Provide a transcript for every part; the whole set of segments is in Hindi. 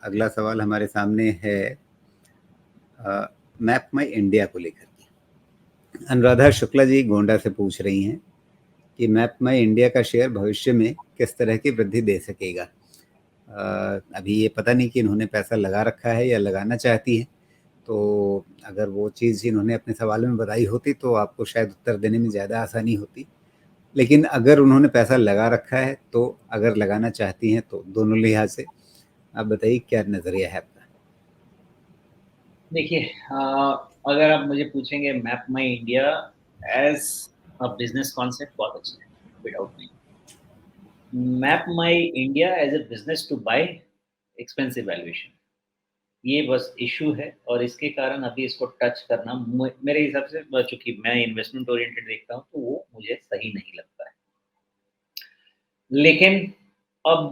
अगला सवाल हमारे सामने है मैप माई इंडिया को लेकर के। अनुराधा शुक्ला जी गोंडा से पूछ रही हैं कि मैप माई इंडिया का शेयर भविष्य में किस तरह की वृद्धि दे सकेगा। अभी ये पता नहीं कि इन्होंने पैसा लगा रखा है या लगाना चाहती हैं, तो अगर वो चीज़ इन्होंने अपने सवाल में बताई होती तो आपको शायद उत्तर देने में ज़्यादा आसानी होती। लेकिन अगर उन्होंने पैसा लगा रखा है तो अगर लगाना चाहती हैं तो दोनों लिहाज से आप बताइए क्या नज़रिया है आपका? देखिए, अगर आप मुझे पूछेंगे Map My India as a business concept बहुत अच्छा है, कोई डाउट नहीं। Map My India as a business to buy expensive valuation, ये बस इशू है और इसके कारण अभी इसको टच करना मेरे हिसाब से, चूंकि मैं इन्वेस्टमेंट ओरिएंटेड देखता हूँ तो वो मुझे सही नहीं लगता है। लेकिन अब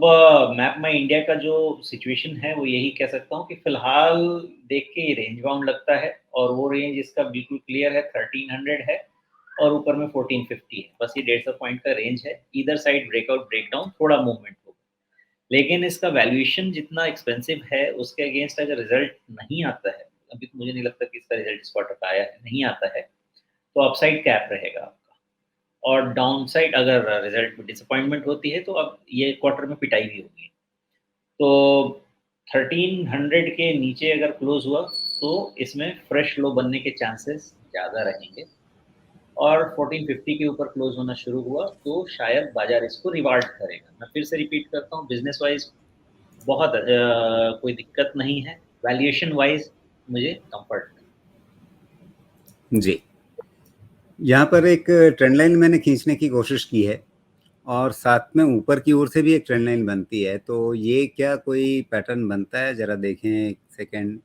मैप माई इंडिया का जो सिचुएशन है वो यही कह सकता हूँ कि फिलहाल देख के रेंज बाउंड लगता है और वो रेंज इसका बिल्कुल क्लियर है, 1300 है और ऊपर में 1450 है। बस ये 150 पॉइंट का रेंज है, इधर साइड ब्रेकआउट ब्रेकडाउन थोड़ा मूवमेंट होगा। लेकिन इसका वैल्यूएशन जितना एक्सपेंसिव है उसके अगेंस्ट अगर रिजल्ट नहीं आता है, अभी तो मुझे नहीं लगता कि इसका रिजल्ट इस क्वार्टर का आया है, नहीं आता है, तो अपसाइड कैप रहेगा आपका। और डाउन साइड अगर रिजल्ट में डिसअपॉइंटमेंट होती है तो अब ये क्वार्टर में पिटाई भी होगी। तो 1300 के नीचे अगर क्लोज हुआ तो इसमें फ्रेश लो बनने के चांसेस ज़्यादा रहेंगे और 1450 के ऊपर क्लोज होना शुरू हुआ तो शायद बाजार इसको रिवार्ड करेगा। मैं फिर से रिपीट करता हूँ, बिजनेस वाइज बहुत कोई दिक्कत नहीं है, वैल्यूएशन वाइज मुझे कंफर्ट नहीं। जी, यहाँ पर एक ट्रेंड लाइन मैंने खींचने की कोशिश की है और साथ में ऊपर की ओर से भी एक ट्रेंड लाइन बनती है, तो ये क्या कोई पैटर्न बनता है? ज़रा देखें एक सेकंड।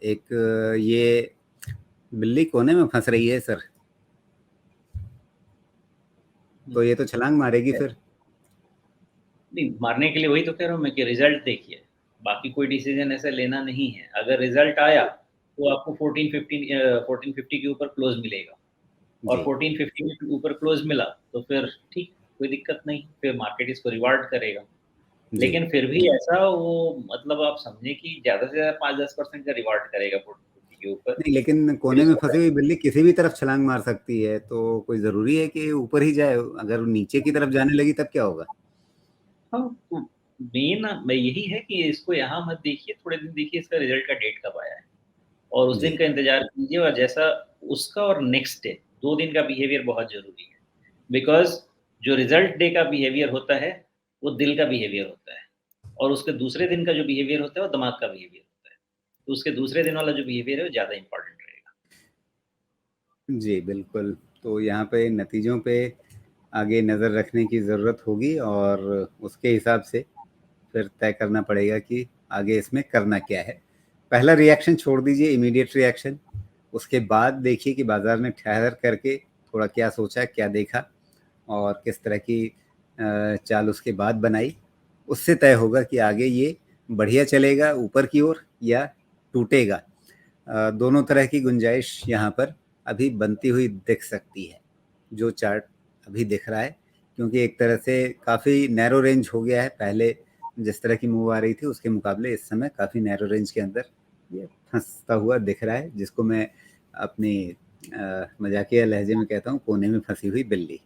एक ये बिल्ली कोने में फंस रही है सर, तो ये तो छलांग मारेगी फिर। नहीं, मारने के लिए वही तो कह रहा हूँ मैं कि रिजल्ट देखिए, बाकी कोई डिसीजन ऐसे लेना नहीं है। अगर रिजल्ट आया तो आपको 1450 के ऊपर क्लोज मिलेगा और जी 1450 के ऊपर क्लोज मिला तो फिर ठीक, कोई दिक्कत नहीं, फिर मार्केट इसको रिवार्ड करेगा। जी। लेकिन फिर भी ऐसा वो, मतलब आप समझे कि ज़्यादा से ज़्यादा 5-10% का रिवार्ड करेगा 1450 के ऊपर। नहीं, लेकिन फिर कोने में इसको, फंसी हुई बिल्ली किसी भी तरफ छलांग मार सकती है, तो कोई ज़रूरी है कि ऊपर ही जाए? अगर वो नीचे की तरफ जाने लगी तब क्या होगा? हाँ, तो मेन मैं यही है कि इसको यहाँ मत देखिए, थोड़े दिन देखिए इसका रिजल्ट का डेट कब आया है और उस दिन जी, का इंतज़ार कीजिए और जैसा उसका और नेक्स्ट डे 2 दिन का बिहेवियर बहुत ज़रूरी है। बिकॉज़ जो रिजल्ट डे का बिहेवियर होता है, वो दिल का बिहेवियर होता है और उसके दूसरे दिन का जो बिहेवियर होता है, वो दिमाग का बिहेवियर होता है। तो उसके दूसरे दिन वाला जो बिहेवियर है, वो ज़्यादा इम्पोर्टेंट रहेगा। जी, बिल्कुल। तो यहाँ पे नतीजों पे आगे नज़र रखने की ज़रूरत होगी और उसके हिसाब से फिर तय करना पड़ेगा कि आगे इसमें करना क्या है। पहला रिएक्शन छोड़ दीजिए, इमीडिएट रिएक्शन। उसके बाद देखिए कि बाज़ार ने ठहर करके थोड़ा क्या सोचा, क्या देखा और किस तरह की चाल उसके बाद बनाई। उससे तय होगा कि आगे ये बढ़िया चलेगा ऊपर की ओर या टूटेगा। दोनों तरह की गुंजाइश यहाँ पर अभी बनती हुई दिख सकती है, जो चार्ट अभी दिख रहा है, क्योंकि एक तरह से काफ़ी नैरो रेंज हो गया है। पहले जिस तरह की मूव आ रही थी उसके मुकाबले इस समय काफ़ी नैरो रेंज के अंदर ये फंसता हुआ दिख रहा है, जिसको मैं अपनी मजाकिया लहजे में कहता हूँ कोने में फंसी हुई बिल्ली।